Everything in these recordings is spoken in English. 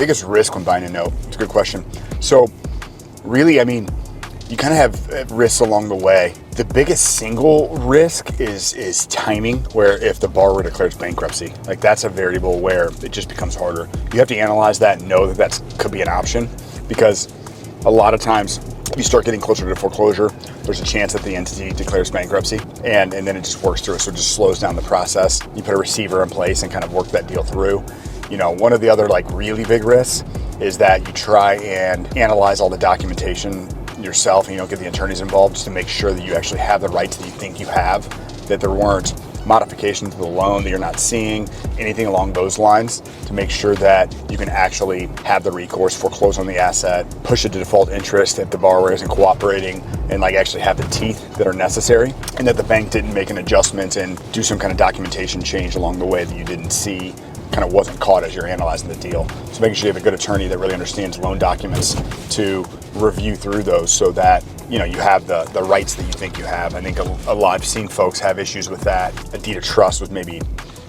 biggest risk when buying a note? It's a good question. So really, I mean, you kind of have risks along the way. The biggest single risk is timing, where if the borrower declares bankruptcy, like that's a variable where it just becomes harder. You have to analyze that and know that that could be an option, because a lot of times you start getting closer to foreclosure, there's a chance that the entity declares bankruptcy, and then it just works through it. So it just slows down the process. You put a receiver in place and kind of work that deal through. You know, one of the other like really big risks is that you try and analyze all the documentation yourself and you don't get the attorneys involved, just to make sure that you actually have the rights that you think you have, that there weren't modifications to the loan that you're not seeing, anything along those lines, to make sure that you can actually have the recourse, foreclose on the asset, push it to default interest if the borrower isn't cooperating, and like actually have the teeth that are necessary, and that the bank didn't make an adjustment and do some kind of documentation change along the way that you didn't see, kind of wasn't caught as you're analyzing the deal. So making sure you have a good attorney that really understands loan documents to review through those, so that you know you have the rights that you think you have. I think a lot, I've seen folks have issues with that. A deed of trust was maybe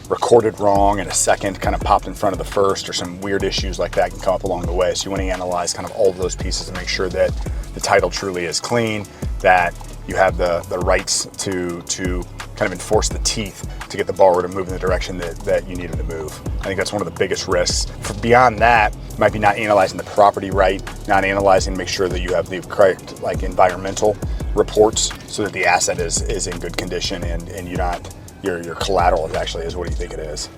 recorded wrong and a second kind of popped in front of the first, or some weird issues like that can come up along the way. So you want to analyze kind of all of those pieces to make sure that the title truly is clean, that you have the rights to kind of enforce the teeth to get the borrower to move in the direction that you need them to move. I think that's one of the biggest risks. Beyond that, might be not analyzing the property right, not analyzing to make sure that you have the correct like environmental reports, so that the asset is in good condition and you're not, your collateral is actually is what you think it is.